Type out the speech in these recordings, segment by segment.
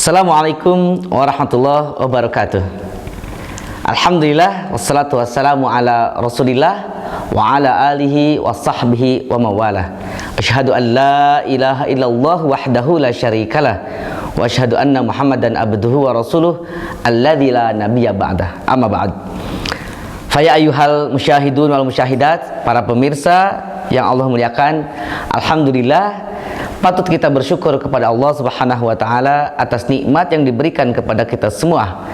Assalamualaikum warahmatullahi wabarakatuh. Alhamdulillah wassalatu wassalamu ala Rasulillah wa ala alihi wa sahbihi wa mawalah. Asyhadu an la ilaha illallah wahdahu la syarikalah wa asyhadu anna Muhammadan abduhu wa rasuluh alladzi la nabiyya ba'dah. Amma ba'd. Faya ayyuhal musyahidun wal musyahidat, para pemirsa yang Allah muliakan, alhamdulillah patut kita bersyukur kepada Allah Subhanahu wa taala atas nikmat yang diberikan kepada kita semua,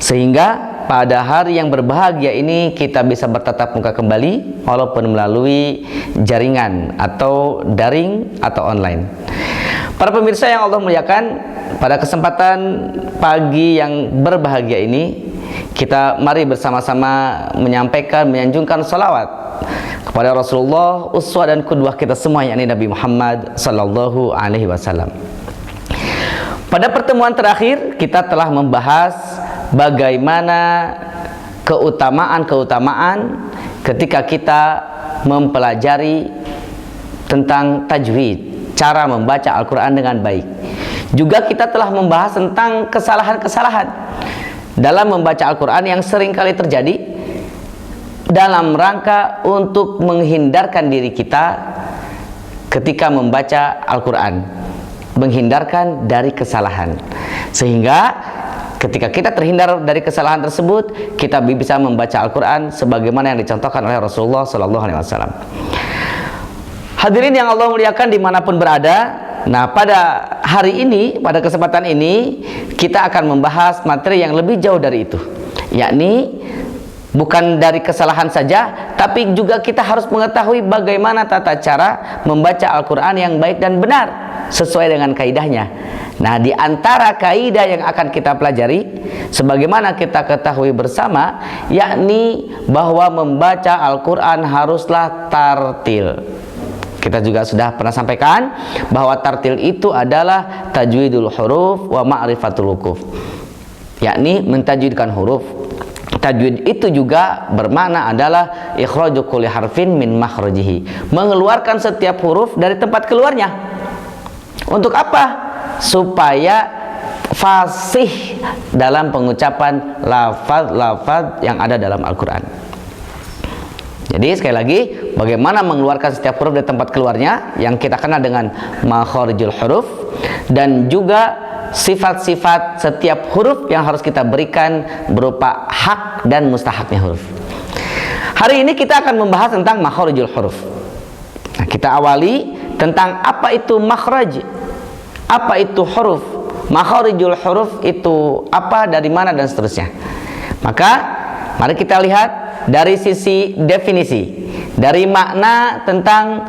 sehingga pada hari yang berbahagia ini kita bisa bertatap muka kembali walaupun melalui jaringan atau daring atau online. Para pemirsa yang Allah muliakan, pada kesempatan pagi yang berbahagia ini kita mari bersama-sama menyampaikan, menyanjungkan salawat kepada Rasulullah, uswah dan qudwah kita semua, yakni Nabi Muhammad sallallahu alaihi wasallam. Pada pertemuan terakhir kita telah membahas bagaimana keutamaan ketika kita mempelajari tentang tajwid, cara membaca Al-Quran dengan baik. Juga kita telah membahas tentang kesalahan-kesalahan dalam membaca Al-Quran yang sering kali terjadi dalam rangka untuk menghindarkan diri kita ketika membaca Al-Quran, menghindarkan dari kesalahan, sehingga ketika kita terhindar dari kesalahan tersebut, kita bisa membaca Al-Quran sebagaimana yang dicontohkan oleh Rasulullah SAW. Hadirin yang Allah muliakan dimanapun berada, nah pada hari ini, pada kesempatan ini kita akan membahas materi yang lebih jauh dari itu, yakni bukan dari kesalahan saja, tapi juga kita harus mengetahui bagaimana tata cara membaca Al-Quran yang baik dan benar sesuai dengan kaidahnya. Nah, di antara kaidah yang akan kita pelajari, sebagaimana kita ketahui bersama, yakni bahwa membaca Al-Quran haruslah tartil. Kita juga sudah pernah sampaikan bahwa tartil itu adalah tajwidul huruf wa ma'rifatul wuquf, yakni mentajwidkan huruf. Tajwid itu juga bermakna adalah ikhraju kulli harfin min makhrajihi, mengeluarkan setiap huruf dari tempat keluarnya. Untuk apa? Supaya fasih dalam pengucapan lafaz-lafaz yang ada dalam Al-Quran. Jadi sekali lagi, bagaimana mengeluarkan setiap huruf dari tempat keluarnya yang kita kenal dengan makharijul huruf, dan juga sifat-sifat setiap huruf yang harus kita berikan berupa hak dan mustahaknya huruf. Hari ini kita akan membahas tentang makharijul huruf. Nah, kita awali tentang apa itu makhraj, apa itu huruf, makharijul huruf itu apa, dari mana, dan seterusnya. Maka mari kita lihat dari sisi definisi, dari makna tentang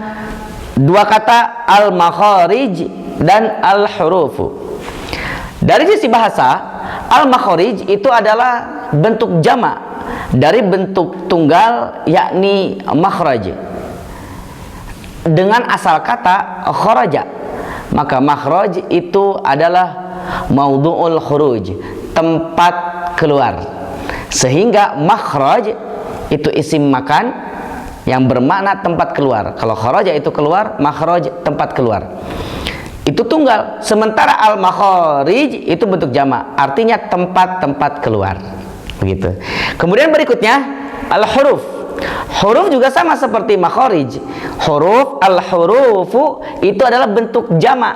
dua kata al-makharij dan al-hurufu. Dari sisi bahasa, al-makharij itu adalah bentuk jamak dari bentuk tunggal, yakni makhraj, dengan asal kata kharaja. Maka makhraj itu adalah maudhu'ul khuruj, tempat keluar. Sehingga makhraj itu isim makan yang bermakna tempat keluar. Kalau kharaja itu keluar, makhraj tempat keluar. Itu tunggal. Sementara al-makharij itu bentuk jamak, artinya tempat-tempat keluar. Begitu. Kemudian berikutnya al-huruf. Huruf juga sama seperti makharij. Huruf, al-hurufu itu adalah bentuk jamak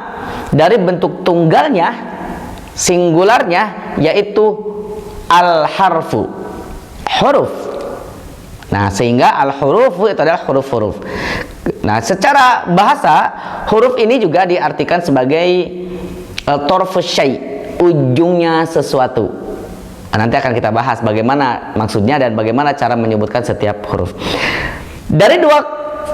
dari bentuk tunggalnya, singularnya, yaitu al-harfu, huruf. Nah, sehingga al-hurufu itu adalah huruf-huruf. Nah, secara bahasa huruf ini juga diartikan sebagai torfus syai', ujungnya sesuatu. Nah, nanti akan kita bahas bagaimana maksudnya dan bagaimana cara menyebutkan setiap huruf. Dari dua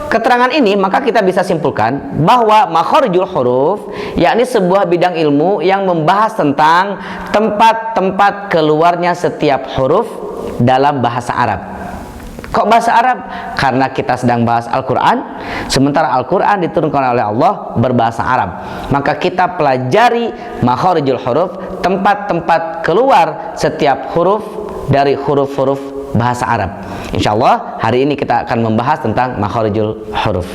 keterangan ini maka kita bisa simpulkan bahwa makharijul huruf yakni sebuah bidang ilmu yang membahas tentang tempat-tempat keluarnya setiap huruf dalam bahasa Arab. Kok bahasa Arab? Karena kita sedang bahas Al-Quran, sementara Al-Quran diturunkan oleh Allah berbahasa Arab. Maka kita pelajari makharijul huruf, tempat-tempat keluar setiap huruf dari huruf-huruf bahasa Arab. Insya Allah hari ini kita akan membahas tentang makharijul huruf.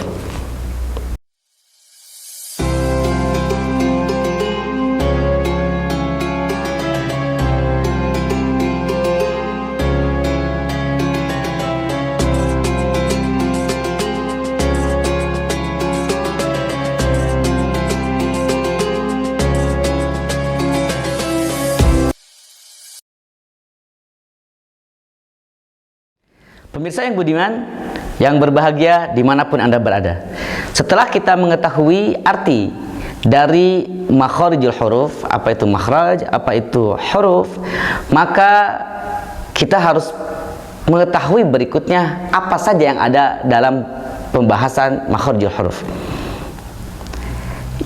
Pemirsa yang budiman, yang berbahagia dimanapun Anda berada. Setelah kita mengetahui arti dari makharijul huruf, apa itu makhraj, apa itu huruf, maka kita harus mengetahui berikutnya apa saja yang ada dalam pembahasan makharijul huruf.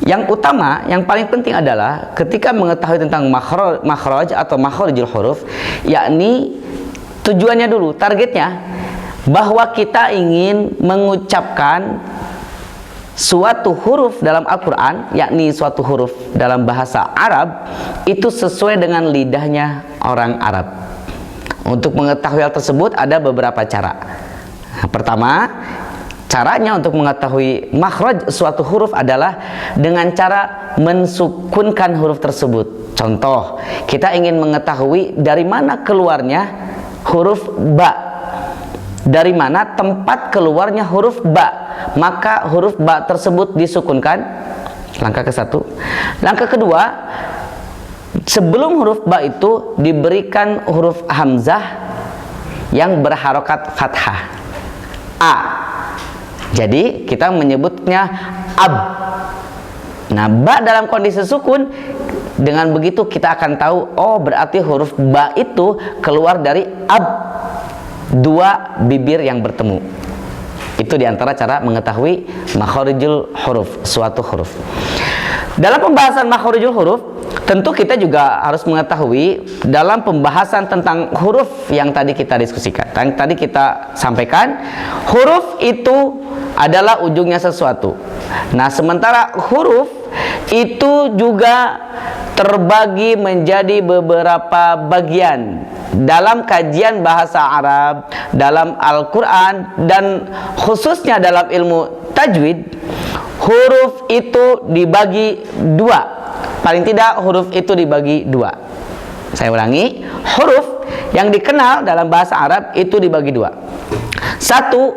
Yang utama, yang paling penting adalah ketika mengetahui tentang makhraj atau makharijul huruf, yakni tujuannya dulu, targetnya bahwa kita ingin mengucapkan suatu huruf dalam Al-Quran, yakni suatu huruf dalam bahasa Arab, itu sesuai dengan lidahnya orang Arab. Untuk mengetahui hal tersebut ada beberapa cara. Pertama, caranya untuk mengetahui makhraj suatu huruf adalah dengan cara mensukunkan huruf tersebut. Contoh, kita ingin mengetahui dari mana keluarnya huruf ba, dari mana tempat keluarnya huruf ba, maka huruf ba tersebut disukunkan. Langkah ke-1. Langkah kedua, sebelum huruf ba itu diberikan huruf hamzah yang berharokat fathah, a. Jadi kita menyebutnya ab. Nah, ba dalam kondisi sukun, dengan begitu kita akan tahu, oh berarti huruf ba itu keluar dari ab, dua bibir yang bertemu. Itu diantara cara mengetahui makharijul huruf, suatu huruf. Dalam pembahasan makharijul huruf, tentu kita juga harus mengetahui dalam pembahasan tentang huruf yang tadi kita diskusikan, yang tadi kita sampaikan, huruf itu adalah ujungnya sesuatu. Nah, sementara huruf itu juga terbagi menjadi beberapa bagian. Dalam kajian bahasa Arab, dalam Al-Quran, dan khususnya dalam ilmu tajwid, huruf itu dibagi dua. Paling tidak huruf itu dibagi dua. Saya ulangi, huruf yang dikenal dalam bahasa Arab itu dibagi dua. Satu,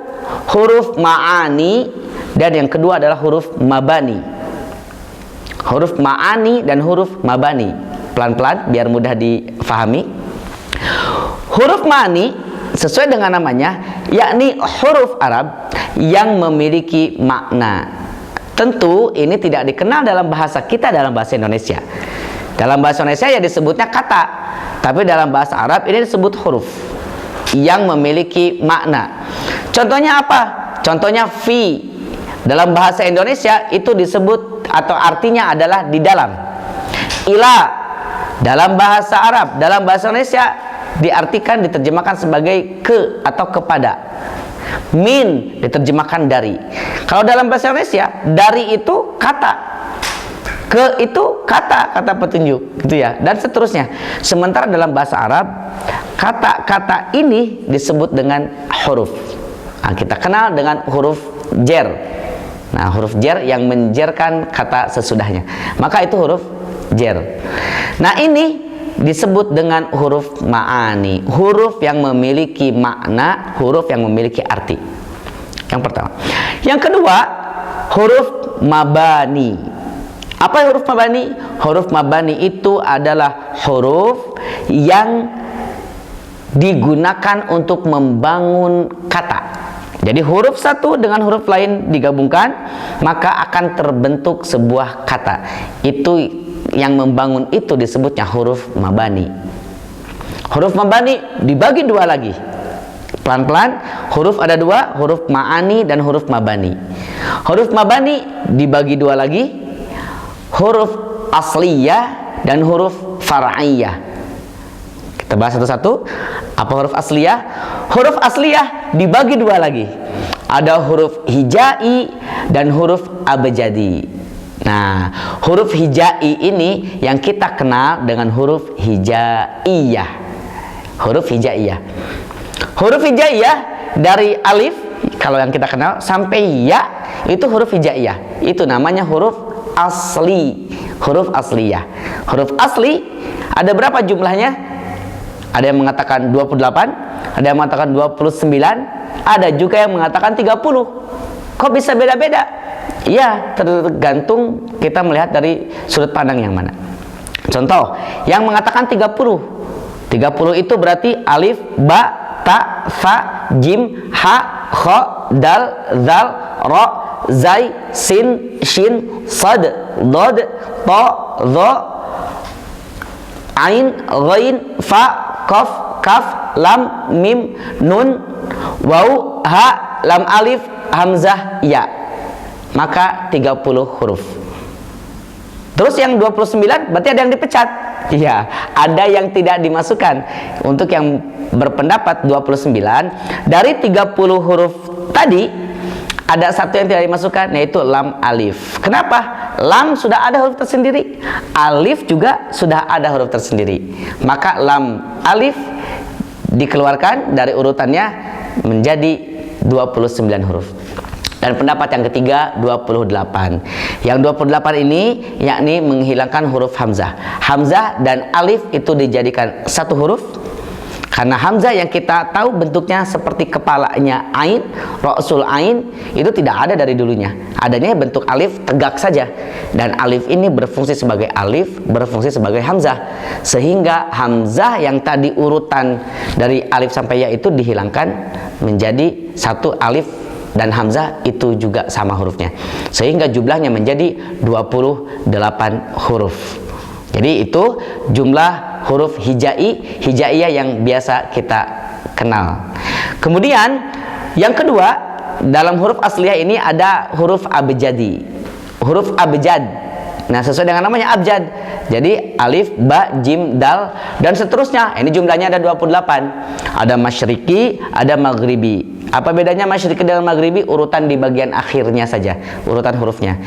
huruf ma'ani, dan yang kedua adalah huruf mabani. Huruf ma'ani dan huruf mabani. Pelan-pelan biar mudah difahami. Huruf ma'ani sesuai dengan namanya, yakni huruf Arab yang memiliki makna. Tentu ini tidak dikenal dalam bahasa kita, dalam bahasa Indonesia. Dalam bahasa Indonesia ya disebutnya kata, tapi dalam bahasa Arab ini disebut huruf yang memiliki makna. Contohnya apa? Contohnya fi. Dalam bahasa Indonesia itu disebut atau artinya adalah di dalam. Ila dalam bahasa Arab, dalam bahasa Indonesia diartikan, diterjemahkan sebagai ke atau kepada. Min diterjemahkan dari. Kalau dalam bahasa Indonesia, dari itu kata, ke itu kata petunjuk, gitu ya, dan seterusnya. Sementara dalam bahasa Arab, kata-kata ini disebut dengan huruf. Nah, kita kenal dengan huruf jer. Nah, huruf jer yang menjerkan kata sesudahnya, maka itu huruf jer. Nah, ini disebut dengan huruf ma'ani, huruf yang memiliki makna, huruf yang memiliki arti. Yang pertama. Yang kedua, huruf mabani. Apa huruf mabani? Huruf mabani itu adalah huruf yang digunakan untuk membangun kata. Jadi huruf satu dengan huruf lain digabungkan, maka akan terbentuk sebuah kata. Itu yang membangun, itu disebutnya huruf mabani. Huruf mabani dibagi dua lagi. Pelan-pelan, huruf ada dua, huruf ma'ani dan huruf mabani. Huruf mabani dibagi dua lagi, huruf asliyah dan huruf far'iyah. Kita bahas satu-satu. Apa huruf asliyah? Huruf asliyah dibagi dua lagi. Ada huruf hijai dan huruf abjadi. Nah, huruf hijai ini yang kita kenal dengan huruf hijaiyah. Huruf hijaiyah. Huruf hijaiyah dari alif, kalau yang kita kenal, sampai ya, itu huruf hijaiyah. Itu namanya huruf asli. Huruf asliyah. Huruf asli ada berapa jumlahnya? Ada yang mengatakan 28, ada yang mengatakan 29, ada juga yang mengatakan 30. Kok bisa beda-beda? Ya, tergantung kita melihat dari sudut pandang yang mana. Contoh, yang mengatakan 30. 30 itu berarti alif, ba, ta, fa, jim, ha, kha, dal, zal, ra, zai, sin, shin, sad, dad, ta, dha, ain, ghain, fa, qaf, kaf, lam, mim, nun, waw, ha, lam alif, hamzah, ya. Maka 30 huruf. Terus yang 29 berarti ada yang dipecat. Iya, ada yang tidak dimasukkan. Untuk yang berpendapat 29 dari 30 huruf tadi ada satu yang tidak dimasukkan, yaitu lam alif. Kenapa? Lam sudah ada huruf tersendiri, alif juga sudah ada huruf tersendiri. Maka lam alif dikeluarkan dari urutannya menjadi 29 huruf. Dan pendapat yang ketiga 28. Yang 28 ini yakni menghilangkan huruf hamzah. Hamzah dan alif itu dijadikan satu huruf. Karena hamzah yang kita tahu bentuknya seperti kepalanya ain, ra'sul ain, itu tidak ada dari dulunya. Adanya bentuk alif tegak saja. Dan alif ini berfungsi sebagai alif, berfungsi sebagai hamzah. Sehingga hamzah yang tadi urutan dari alif sampai ya itu dihilangkan menjadi satu alif dan hamzah itu juga sama hurufnya, sehingga jumlahnya menjadi 28 huruf. Jadi itu jumlah huruf hijaiyah yang biasa kita kenal. Kemudian yang kedua, dalam huruf asliyah ini ada huruf abjadi, huruf abjad. Nah, sesuai dengan namanya abjad. Jadi alif, ba, jim, dal dan seterusnya. Ini jumlahnya ada 28. Ada masyriqi, ada maghribi. Apa bedanya masyriqi dan maghribi? Urutan di bagian akhirnya saja, urutan hurufnya.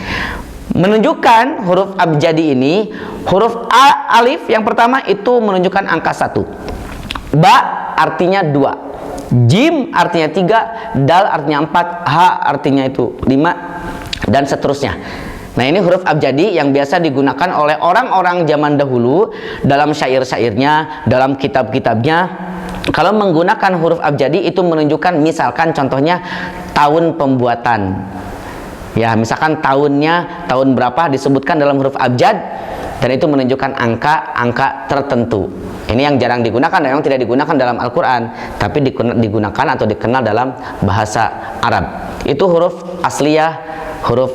Menunjukkan huruf abjadi ini, huruf alif yang pertama itu menunjukkan angka 1. Ba artinya 2. Jim artinya 3, dal artinya 4, ha artinya itu 5 dan seterusnya. Nah, ini huruf abjadi yang biasa digunakan oleh orang-orang zaman dahulu dalam syair-syairnya, dalam kitab-kitabnya. Kalau menggunakan huruf abjadi itu menunjukkan, misalkan contohnya tahun pembuatan. Ya, misalkan tahunnya tahun berapa disebutkan dalam huruf abjad dan itu menunjukkan angka-angka tertentu. Ini yang jarang digunakan dan yang tidak digunakan dalam Al-Qur'an, tapi digunakan atau dikenal dalam bahasa Arab. Itu huruf asliyah, huruf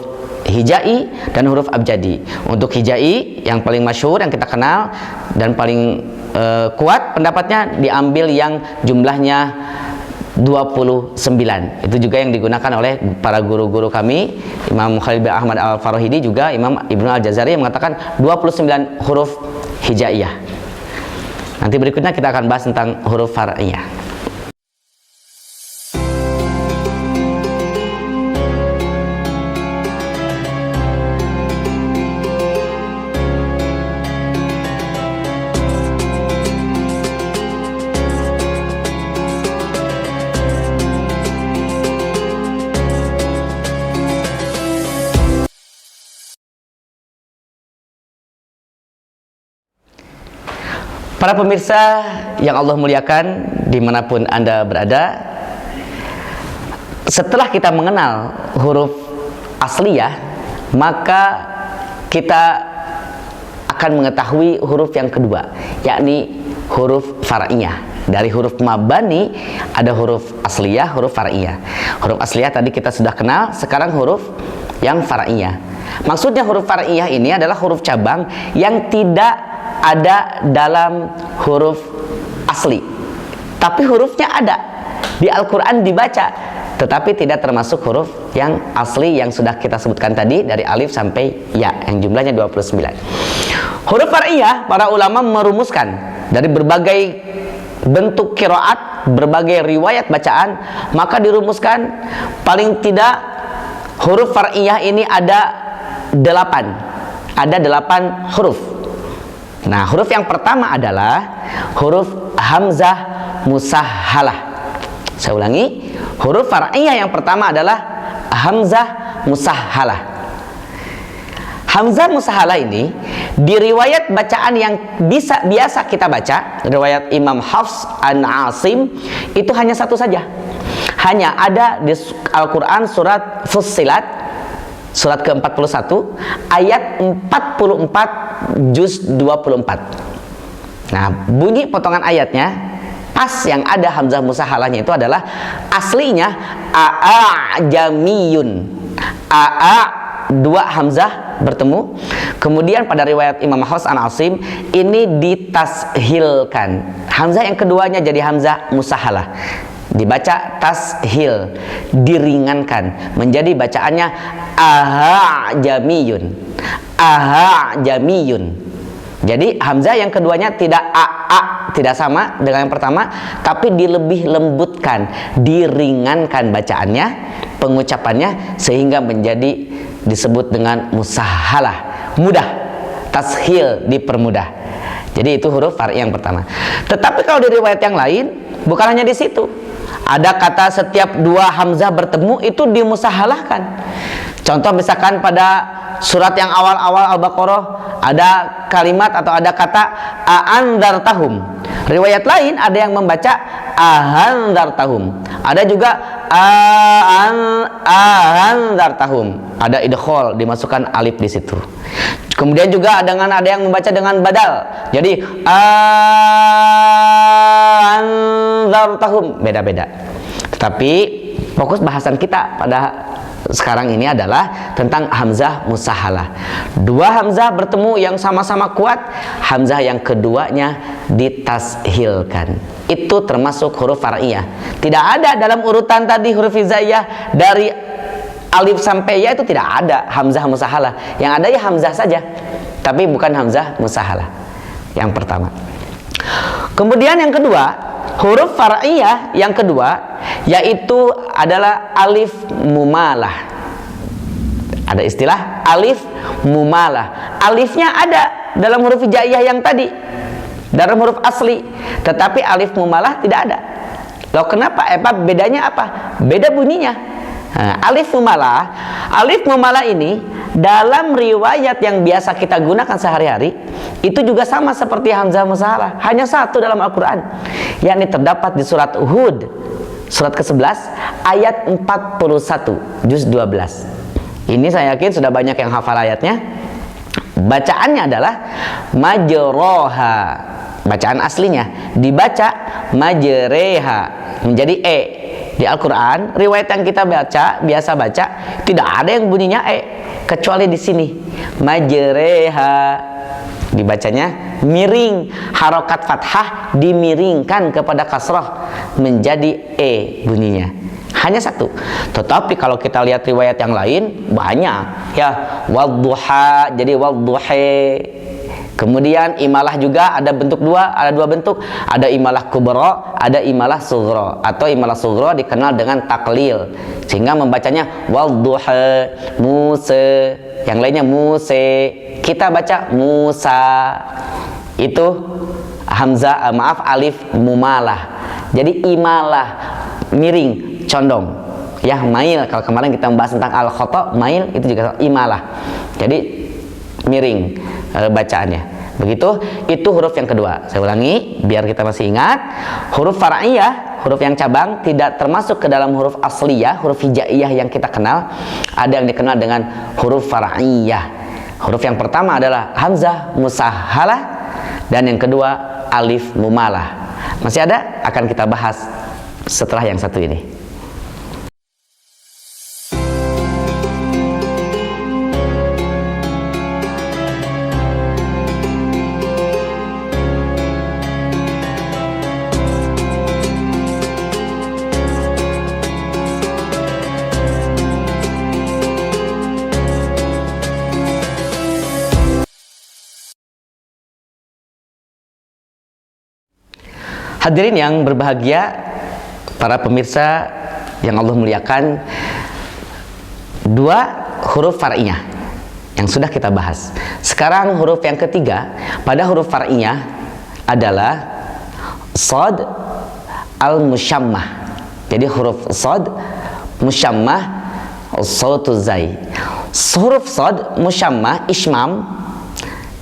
hijai dan huruf abjadi. Untuk hijai yang paling masyhur yang kita kenal dan paling kuat pendapatnya diambil yang jumlahnya 29. Itu juga yang digunakan oleh para guru-guru kami, Imam Khalil bin Ahmad Al-Farahidi, juga Imam Ibnu Al-Jazari yang mengatakan 29 huruf hijaiyah. Nanti berikutnya kita akan bahas tentang huruf far'iyah. Para pemirsa yang Allah muliakan dimanapun Anda berada, setelah kita mengenal huruf asliyah, maka kita akan mengetahui huruf yang kedua, yakni huruf far'iyah. Dari huruf mabani ada huruf asliyah, huruf far'iyah. Huruf asliyah tadi kita sudah kenal, sekarang huruf yang far'iyah. Maksudnya huruf far'iyah ini adalah huruf cabang yang tidak ada dalam huruf asli, tapi hurufnya ada di Al-Quran dibaca, tetapi tidak termasuk huruf yang asli yang sudah kita sebutkan tadi dari alif sampai ya yang jumlahnya 29. Huruf far'iyah, para ulama merumuskan dari berbagai bentuk qiraat, berbagai riwayat bacaan, maka dirumuskan paling tidak huruf far'iyah ini ada 8 huruf. Nah, huruf yang pertama adalah huruf hamzah musahhalah. Saya ulangi, huruf far'iyah yang pertama adalah hamzah musahhalah. Hamzah musahhalah ini di riwayat bacaan yang biasa kita baca, riwayat Imam Hafs an Asim, itu hanya satu saja. Hanya ada di Al-Quran surat Fussilat, surat ke-41 ayat 44 juz 24. Nah, bunyi potongan ayatnya Yang ada hamzah musahalahnya itu adalah aslinya a'ajamiyun. Dua hamzah bertemu, kemudian pada riwayat Imam Hafs an Asim ini ditashilkan, hamzah yang keduanya jadi hamzah musahalah, dibaca tashil, diringankan menjadi bacaannya ahajamiyun. Jadi hamzah yang keduanya tidak sama dengan yang pertama, tapi dilebih lembutkan, diringankan bacaannya, pengucapannya, sehingga menjadi disebut dengan musahalah, mudah, tashil, dipermudah. Jadi itu huruf far'i yang pertama. Tetapi kalau di riwayat yang lain bukan hanya di situ, ada kata setiap dua hamzah bertemu itu dimusahalahkan. Contoh misalkan pada surat yang awal-awal Al-Baqarah ada kalimat atau ada kata a'andartahum. Riwayat lain ada yang membaca ahandartahum. Ada juga ahandartahum. Ada idkhol, dimasukkan alif di situ. Kemudian juga ada yang membaca dengan badal. Jadi ahandartahum, beda-beda. Tetapi fokus bahasan kita pada sekarang ini adalah tentang hamzah musahalah. Dua hamzah bertemu yang sama-sama kuat, hamzah yang keduanya ditashilkan. Itu termasuk huruf far'iyah. Tidak ada dalam urutan tadi huruf hijaiyah dari alif sampai ya, itu tidak ada hamzah musahalah. Yang ada ya hamzah saja, tapi bukan hamzah musahalah. Yang pertama. Kemudian yang kedua, huruf far'iyah yang kedua yaitu adalah alif mumalah. Ada istilah alif mumalah. Alifnya ada dalam huruf hijaiyah yang tadi, dalam huruf asli, tetapi alif mumalah tidak ada. Loh kenapa? Bedanya apa? Beda bunyinya. Alif mumalah ini dalam riwayat yang biasa kita gunakan sehari-hari itu juga sama seperti hamzah musahalah, hanya satu dalam Al-Quran, yakni terdapat di surat Hud, surat ke-11 ayat 41, juz 12. Ini saya yakin sudah banyak yang hafal ayatnya. Bacaannya adalah majroha. Bacaan aslinya dibaca majreha menjadi e. Di Al-Quran, riwayat yang kita biasa baca, tidak ada yang bunyinya kecuali di sini. Majreha dibacanya miring, harokat fathah dimiringkan kepada kasrah menjadi bunyinya. Hanya satu. Tetapi kalau kita lihat riwayat yang lain banyak ya, wadduha jadi wadduhe. Kemudian imalah juga ada dua bentuk, ada imalah kubra, ada imalah sughra, atau imalah sughra dikenal dengan taklil, sehingga membacanya wadduha, Musa, yang lainnya Muse, kita baca Musa. Itu hamzah, alif mumalah. Jadi imalah miring, condong. Ya, mail, kalau kemarin kita membahas tentang al-khata, mail itu juga imalah. Jadi miring bacaannya. Begitu, itu huruf yang kedua. Saya ulangi biar kita masih ingat. Huruf far'iyah, huruf yang cabang, tidak termasuk ke dalam huruf asliyah, huruf hijaiyah yang kita kenal. Ada yang dikenal dengan huruf far'iyah. Huruf yang pertama adalah hamzah musahalah, dan yang kedua alif mumalah. Masih ada, akan kita bahas setelah yang satu ini. Hadirin yang berbahagia, para pemirsa yang Allah muliakan, dua huruf far'iyah yang sudah kita bahas. Sekarang huruf yang ketiga pada huruf far'iyah adalah shad al-musyammah. Jadi huruf shad musyammah, sautu zai. Huruf shad musyammah ismam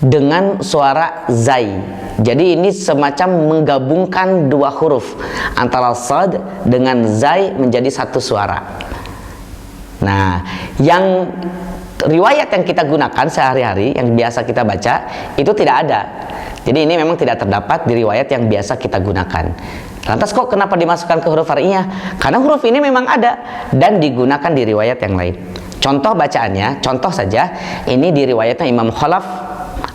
dengan suara zai. Jadi ini semacam menggabungkan dua huruf antara shad dengan zai menjadi satu suara. Nah, yang riwayat yang kita gunakan sehari-hari, yang biasa kita baca, itu tidak ada. Jadi ini memang tidak terdapat di riwayat yang biasa kita gunakan. Lantas kok kenapa dimasukkan ke huruf far'iyah? Karena huruf ini memang ada dan digunakan di riwayat yang lain. Contoh bacaannya, contoh saja, ini di riwayatnya Imam Khalaf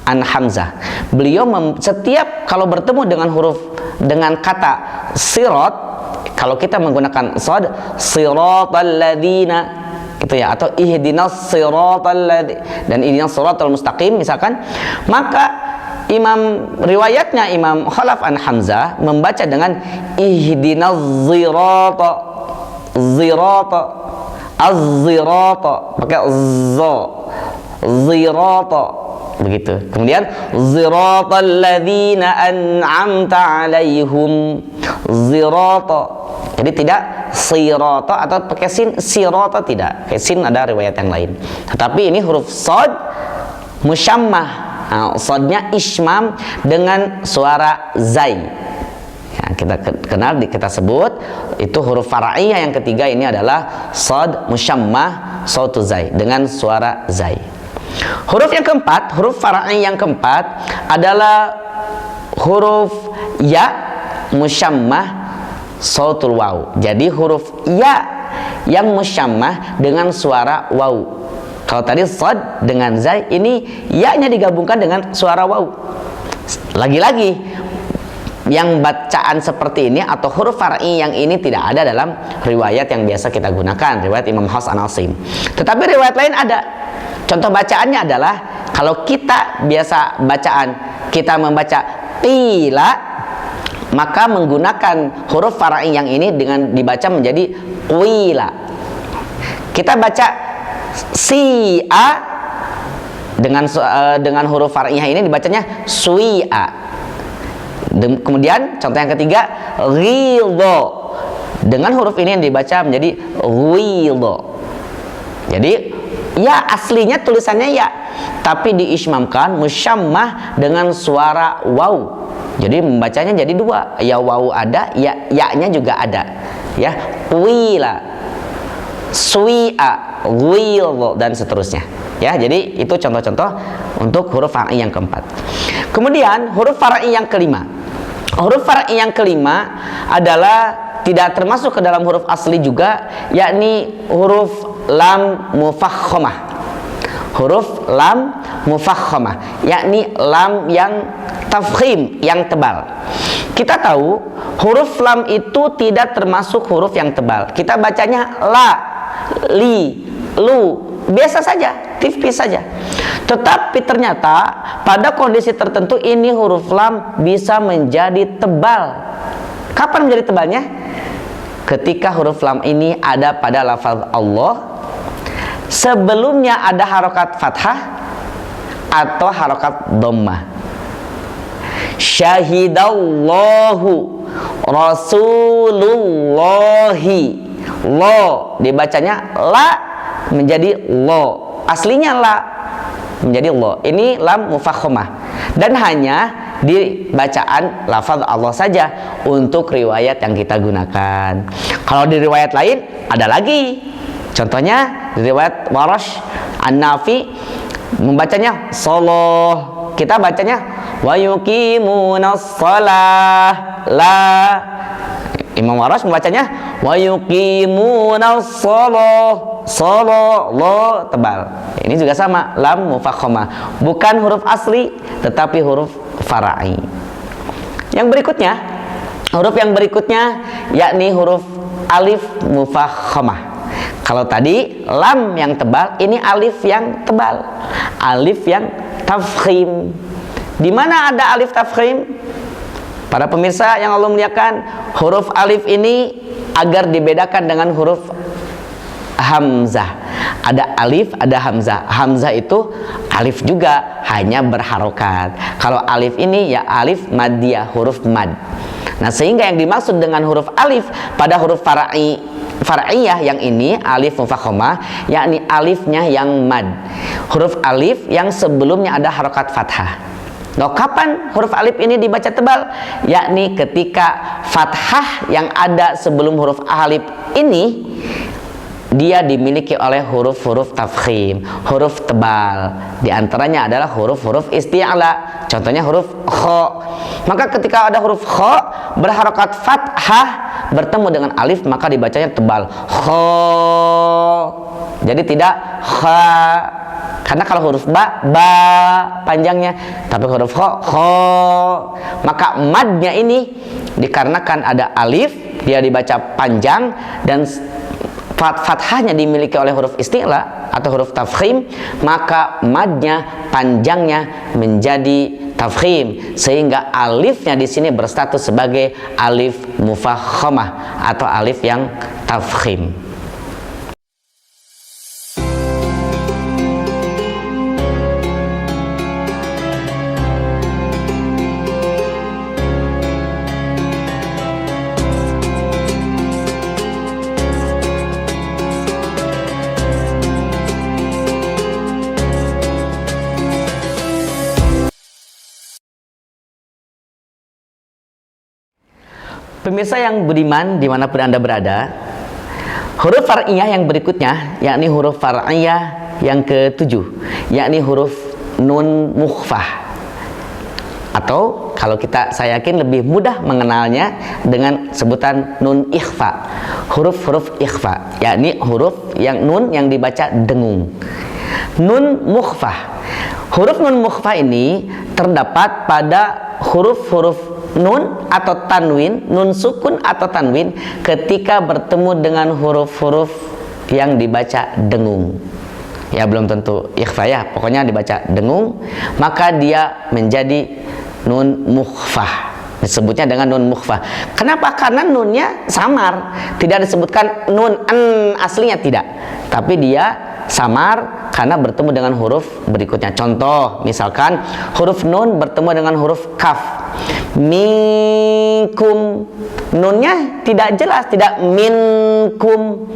an Hamzah. Beliau setiap kalau bertemu dengan kata sirat, kalau kita menggunakan shad, siratal ladzina gitu ya, atau ihdinas siratal ladzina dan ihdinas siratal mustaqim misalkan, maka riwayatnya Imam Khalaf an Hamzah membaca dengan ihdinaz zirata, zirata, az-zirata, pakai za, zirata, begitu. Kemudian ziratal ladzina an'amta 'alaihim, zirata. Jadi tidak sirata atau pakai sin, sirata tidak. Pakai sin ada riwayat yang lain. Tetapi ini huruf shad musyammah. Nah, sodnya ismam dengan suara zai. Ya, kita kenal, kita sebut itu huruf far'iyah yang ketiga ini adalah sod musyammah sautu zai dengan suara zai. Huruf yang keempat, huruf far'iyah yang keempat adalah huruf ya musyammah sautul waw. Jadi huruf ya yang musyammah dengan suara waw. Kalau tadi shad dengan zai, ini ya-nya digabungkan dengan suara waw. Lagi-lagi, yang bacaan seperti ini atau huruf far'i yang ini tidak ada dalam riwayat yang biasa kita gunakan, riwayat Imam Hafs an Asim. Tetapi riwayat lain ada. Contoh bacaannya adalah, kalau kita biasa bacaan, kita membaca qila, maka menggunakan huruf far'i yang ini dengan dibaca menjadi qila. Kita baca si'a dengan huruf far'iyah ini dibacanya sui'a. Kemudian contoh yang ketiga, ghidha, dengan huruf ini yang dibaca menjadi ghidha. Jadi ya aslinya tulisannya ya, tapi diismamkan musyammah dengan suara waw. Jadi membacanya jadi dua, ya waw ada, ya-nya juga ada. Ya, qila, sui'a, ghidha, dan seterusnya. Ya, jadi itu contoh-contoh untuk huruf far'i yang keempat. Kemudian huruf far'i yang kelima. Huruf far'i yang kelima adalah tidak termasuk ke dalam huruf asli juga, yakni huruf lam mufakhamah. Huruf lam mufakhamah, yakni lam yang tafkhim, yang tebal. Kita tahu huruf lam itu tidak termasuk huruf yang tebal. Kita bacanya la, li, lu, biasa saja, tipis saja. Tetapi ternyata pada kondisi tertentu ini huruf lam bisa menjadi tebal. Kapan menjadi tebalnya? Ketika huruf lam ini ada pada lafaz Allah, sebelumnya ada harokat fathah atau harokat dhammah. Syahidallahu rasulullahi, lo dibacanya la menjadi lo, aslinya la menjadi lo. Ini lam mufakhamah dan hanya di bacaan lafaz Allah saja untuk riwayat yang kita gunakan. Kalau di riwayat lain ada lagi. Contohnya di riwayat Warash An-Nafi membacanya soloh, kita bacanya wa yuqimunas shalah, la. Imam Warash membacanya wa yuqimunas shalah, solo, lo, tebal. Ini juga sama, lam mufakhamah, bukan huruf asli tetapi huruf far'i. Yang berikutnya, huruf yang berikutnya yakni huruf alif mufakhamah. Kalau tadi lam yang tebal, ini alif yang tebal, alif yang tafkhim. Di mana ada alif tafkhim? Para pemirsa yang Allah muliakan, huruf alif ini agar dibedakan dengan huruf hamzah. Ada alif, ada hamzah. Hamzah itu alif juga, hanya berharokat. Kalau alif ini ya alif madiyah, huruf mad. Nah, sehingga yang dimaksud dengan huruf alif pada huruf far'iyah yang ini, alif mufakhamah, yakni alifnya yang mad. Huruf alif yang sebelumnya ada harokat fathah. Nah, kapan huruf alif ini dibaca tebal? Yakni ketika fathah yang ada sebelum huruf alif ini dia dimiliki oleh huruf-huruf tafkhim, huruf tebal. Di antaranya adalah huruf-huruf isti'la. Contohnya huruf kha. Maka ketika ada huruf kha berharokat fathah bertemu dengan alif, maka dibacanya tebal, kha. Jadi tidak kha. Karena kalau huruf ba panjangnya, tapi huruf kha. Maka madnya ini dikarenakan ada alif, dia dibaca panjang, dan fathahnya dimiliki oleh huruf isti'la atau huruf tafkhim, maka madnya panjangnya menjadi tafkhim, sehingga alifnya di sini berstatus sebagai alif mufakhamah atau alif yang tafkhim. Pemirsa yang budiman dimanapun Anda berada, huruf far'iyah yang berikutnya, yakni huruf far'iyah yang ke-7, yakni huruf nun mukhfah, atau kalau saya yakin lebih mudah mengenalnya dengan sebutan nun ikhfa. Huruf-huruf ikhfa, yakni huruf yang nun yang dibaca dengung. Nun mukhfah. Huruf nun mukhfah ini terdapat pada huruf-huruf nun atau tanwin, nun sukun atau tanwin ketika bertemu dengan huruf-huruf yang dibaca dengung. Ya, belum tentu ikhfa ya, pokoknya dibaca dengung, maka dia menjadi nun mukhfah. Disebutnya dengan nun mukhfah. Kenapa? Karena nunnya samar, tidak disebutkan nun aslinya, tidak, tapi dia samar karena bertemu dengan huruf berikutnya. Contoh, misalkan huruf nun bertemu dengan huruf kaf, minkum, nunnya tidak jelas, tidak minkum,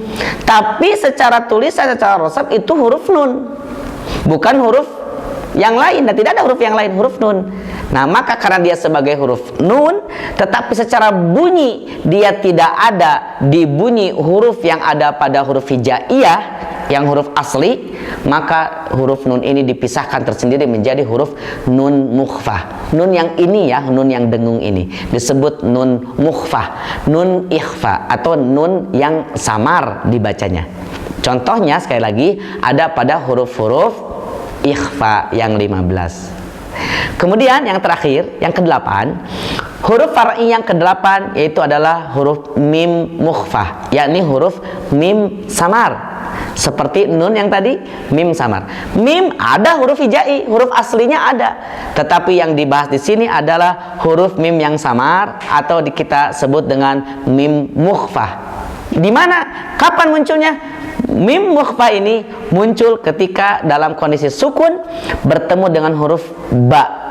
tapi secara tulisan, secara rosab itu huruf nun, bukan huruf yang lain, dan tidak ada huruf yang lain, huruf nun. Nah, maka karena dia sebagai huruf nun, tetapi secara bunyi dia tidak ada di bunyi huruf yang ada pada huruf hijaiyah, yang huruf asli, maka huruf nun ini dipisahkan tersendiri menjadi huruf nun mukhfah. Nun yang ini ya, nun yang dengung ini disebut nun mukhfah, nun ikhfa, atau nun yang samar dibacanya. Contohnya sekali lagi ada pada huruf-huruf ikhfa yang 15. Kemudian yang terakhir, yang ke-8, huruf far'i yang ke-8 yaitu adalah huruf mim mukhfah, yakni huruf mim samar. Seperti nun yang tadi, mim samar. Mim ada huruf hijai, huruf aslinya ada, tetapi yang dibahas di sini adalah huruf mim yang samar atau kita sebut dengan mim mukhfah. Di mana? Kapan munculnya? Mim mukhfah ini muncul ketika dalam kondisi sukun bertemu dengan huruf ba.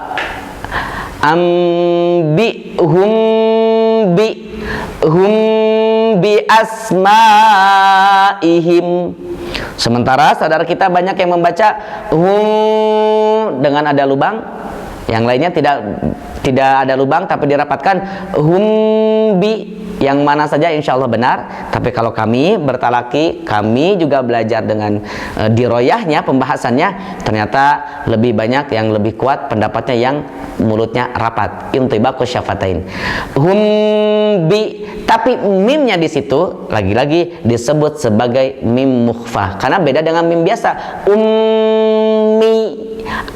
Hum bi asmaihim. Sementara saudara kita banyak yang membaca hum dengan ada lubang, yang lainnya tidak ada lubang tapi dirapatkan hum bi, yang mana saja insya Allah benar. Tapi kalau kami bertalaki, kami juga belajar dengan diroyahnya pembahasannya, ternyata lebih banyak yang lebih kuat pendapatnya yang mulutnya rapat, intibaqus syafatain, hum bi, tapi mimnya di situ lagi-lagi disebut sebagai mim mukhfah karena beda dengan mim biasa. Ummi,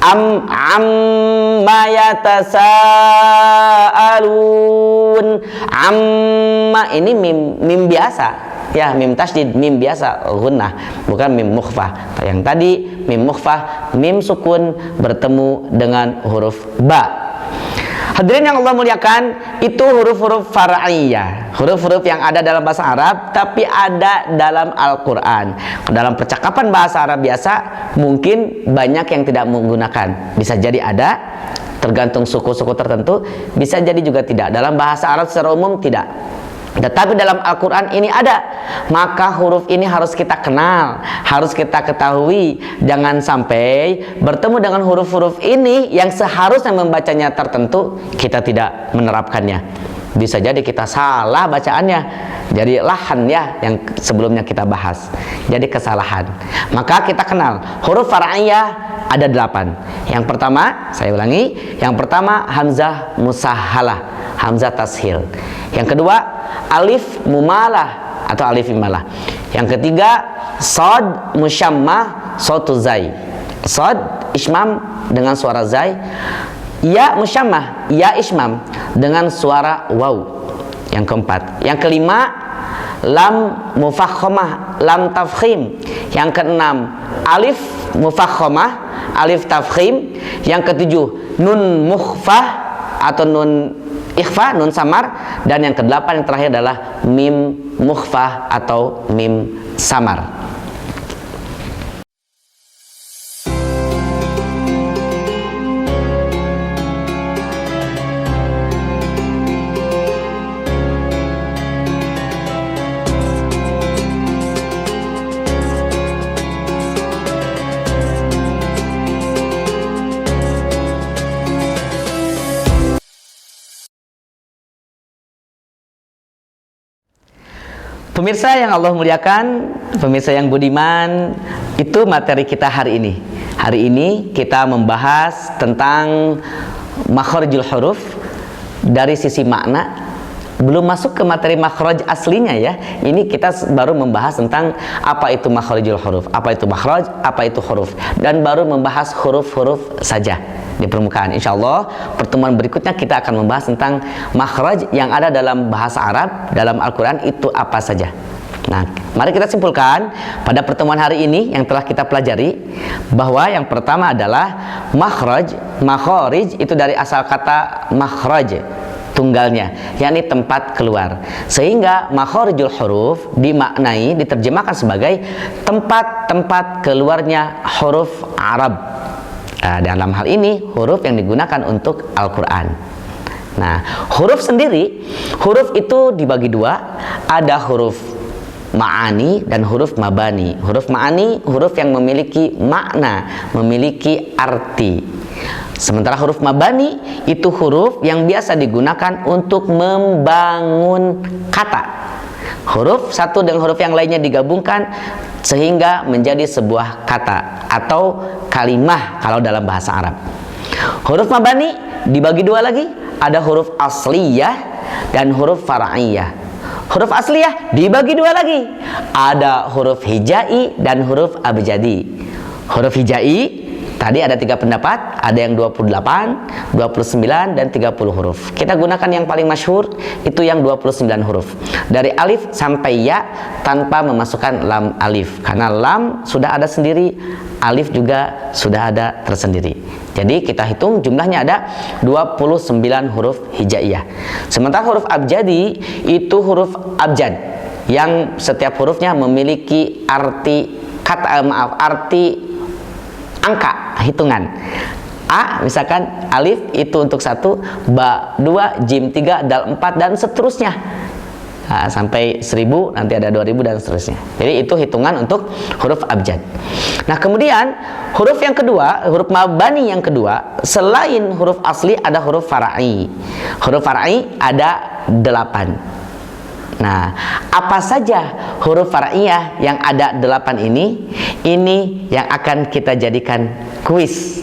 amma yatasaalun, amma ini mim biasa ya, mim tasydid, mim biasa gunnah, bukan mim mukhfah. Yang tadi mim mukhfah, mim sukun bertemu dengan huruf ba. Hadirin yang Allah muliakan, itu huruf-huruf far'iyah, huruf-huruf yang ada dalam bahasa Arab tapi ada dalam Al-Quran. Dalam percakapan bahasa Arab biasa mungkin banyak yang tidak menggunakan, bisa jadi ada, tergantung suku-suku tertentu, bisa jadi juga tidak. Dalam bahasa Arab secara umum tidak, tetapi dalam Al-Quran ini ada. Maka huruf ini harus kita kenal, harus kita ketahui. Jangan sampai bertemu dengan huruf-huruf ini yang seharusnya membacanya tertentu, kita tidak menerapkannya. Bisa jadi kita salah bacaannya, jadi lahan ya yang sebelumnya kita bahas, jadi kesalahan. Maka kita kenal huruf far'iyah ada 8. Yang pertama, saya ulangi, yang pertama hamzah musahhalah, hamzah tashil. Yang kedua alif mumalah atau alif imalah. Yang ketiga shad musyammah, sautu zai, shad ismam dengan suara zai. Ya musyammah, ya ismam dengan suara waw. Yang keempat. Yang kelima lam mufakhomah, lam tafkhim. Yang keenam alif mufakhomah, alif tafkhim. Yang ketujuh nun mukhfah atau nun ikhfa, nun samar. Dan yang kedelapan yang terakhir adalah mim mukhfah atau mim samar. Pemirsa yang Allah muliakan, pemirsa yang budiman, itu materi kita hari ini. Hari ini kita membahas tentang makharijul huruf dari sisi makna. Belum masuk ke materi makhraj aslinya ya. Ini kita baru membahas tentang apa itu makharijul huruf, apa itu makhraj, apa itu huruf, dan baru membahas huruf-huruf saja di permukaan. Insya Allah pertemuan berikutnya kita akan membahas tentang makhraj yang ada dalam bahasa Arab, dalam Al-Quran itu apa saja. Nah, mari kita simpulkan pada pertemuan hari ini yang telah kita pelajari bahwa yang pertama adalah makhraj. Makharij itu dari asal kata makhraj, tunggalnya, yakni tempat keluar. Sehingga makharijul huruf dimaknai, diterjemahkan sebagai tempat-tempat keluarnya huruf Arab. Nah, dalam hal ini huruf yang digunakan untuk Al-Quran. Nah, huruf sendiri, huruf itu dibagi dua, ada huruf ma'ani dan huruf mabani. Huruf ma'ani, huruf yang memiliki makna, memiliki arti. Sementara huruf mabani itu huruf yang biasa digunakan untuk membangun kata. Huruf satu dengan huruf yang lainnya digabungkan sehingga menjadi sebuah kata atau kalimah kalau dalam bahasa Arab. Huruf mabani dibagi dua lagi, ada huruf asliyah dan huruf far'iyah. Huruf asliyah dibagi dua lagi, ada huruf hijai dan huruf abjadi. Huruf hijai tadi ada 3 pendapat, ada yang 28, 29, dan 30 huruf. Kita gunakan yang paling masyhur, itu yang 29 huruf. Dari alif sampai ya tanpa memasukkan lam alif. Karena lam sudah ada sendiri, alif juga sudah ada tersendiri. Jadi kita hitung jumlahnya ada 29 huruf hijaiyah. Sementara huruf abjadi itu huruf abjad yang setiap hurufnya memiliki arti arti angka, hitungan. A misalkan alif itu untuk 1, ba 2, jim 3, dal 4, dan seterusnya. Nah, sampai 1000, nanti ada 2000 dan seterusnya. Jadi itu hitungan untuk huruf abjad. Nah, kemudian huruf yang kedua, huruf mabani yang kedua, selain huruf asli ada huruf far'i. Huruf far'i ada 8. Nah, apa saja huruf far'iyah yang ada 8 ini? Ini yang akan kita jadikan kuis.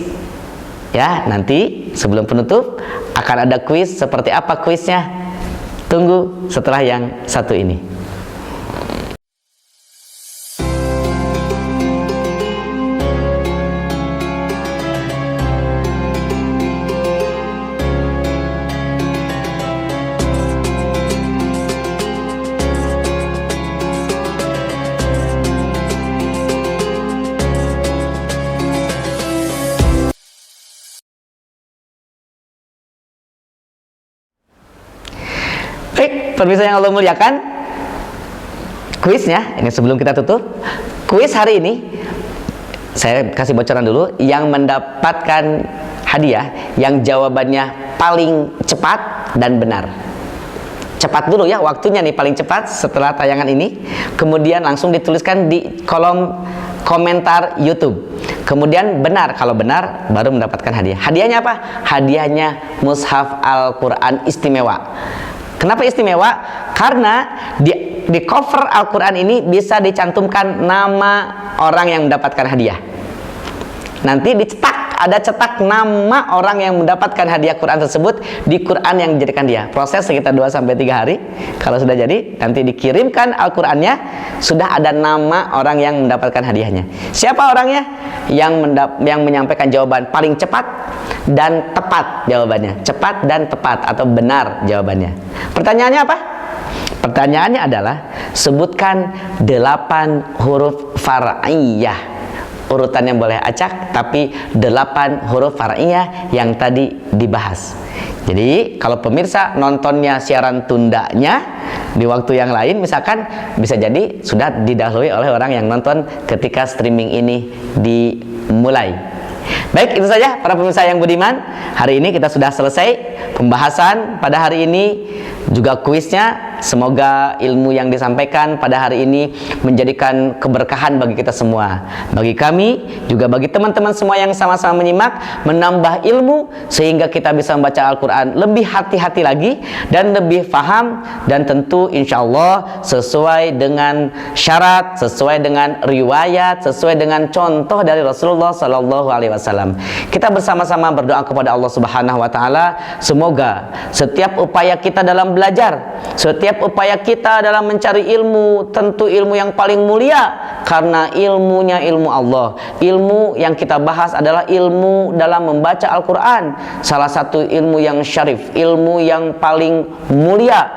Ya, nanti sebelum penutup akan ada kuis. Seperti apa kuisnya? Tunggu setelah yang satu ini. Baik, pemirsa yang Allah muliakan, kuisnya ini sebelum kita tutup, kuis hari ini saya kasih bocoran dulu. Yang mendapatkan hadiah yang jawabannya paling cepat dan benar. Cepat dulu ya, waktunya nih paling cepat setelah tayangan ini. Kemudian langsung dituliskan di kolom komentar YouTube. Kemudian benar, kalau benar baru mendapatkan hadiah. Hadiahnya apa? Hadiahnya mushaf Al-Quran istimewa. Kenapa istimewa? Karena di cover Al-Quran ini bisa dicantumkan nama orang yang mendapatkan hadiah. Nanti ada cetak nama orang yang mendapatkan hadiah Quran tersebut di Quran yang dijadikan dia. Proses sekitar 2-3 hari. Kalau sudah jadi, nanti dikirimkan Al-Qurannya, sudah ada nama orang yang mendapatkan hadiahnya. Siapa orangnya? Yang menyampaikan jawaban paling cepat dan tepat jawabannya. Cepat dan tepat atau benar jawabannya. Pertanyaannya apa? Pertanyaannya adalah sebutkan 8 huruf far'iyah. Urutannya boleh acak, tapi 8 huruf far'iyah yang tadi dibahas. Jadi kalau pemirsa nontonnya siaran tundanya di waktu yang lain, misalkan bisa jadi sudah didahului oleh orang yang nonton ketika streaming ini dimulai. Baik, itu saja para pemirsa yang budiman. Hari ini kita sudah selesai pembahasan pada hari ini, juga kuisnya. Semoga ilmu yang disampaikan pada hari ini menjadikan keberkahan bagi kita semua, bagi kami, juga bagi teman-teman semua yang sama-sama menyimak, menambah ilmu sehingga kita bisa membaca Al-Quran lebih hati-hati lagi dan lebih faham, dan tentu insya Allah sesuai dengan syarat, sesuai dengan riwayat, sesuai dengan contoh dari Rasulullah Sallallahu Alaihi Wasallam. Kita bersama-sama berdoa kepada Allah Subhanahu Wa Taala, semoga setiap upaya kita dalam belajar, setiap upaya kita dalam mencari ilmu, tentu ilmu yang paling mulia, karena ilmunya ilmu Allah. Ilmu yang kita bahas adalah ilmu dalam membaca Al-Quran, salah satu ilmu yang syarif, ilmu yang paling mulia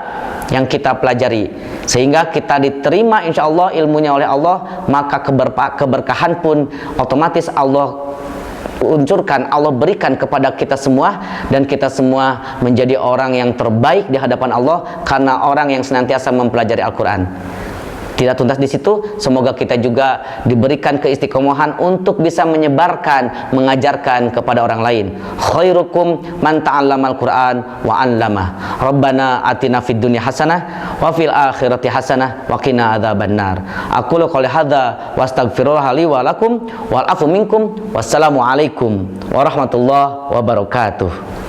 yang kita pelajari, sehingga kita diterima insya Allah ilmunya oleh Allah, maka keberkahan pun otomatis Allah uncurkan, Allah berikan kepada kita semua, dan kita semua menjadi orang yang terbaik di hadapan Allah karena orang yang senantiasa mempelajari Al-Quran. Tidak tuntas di situ, semoga kita juga diberikan keistiqomahan untuk bisa menyebarkan, mengajarkan kepada orang lain. Khairukum man ta'allamal Qur'an wa 'allamah. Rabbana atina fid dunya hasanah wa fil akhirati hasanah wa qina adzabannar. Aqulu qouli hadza wa astaghfirullah li wa lakum wal afu minkum. Wassalamu alaikum warahmatullahi wabarakatuh.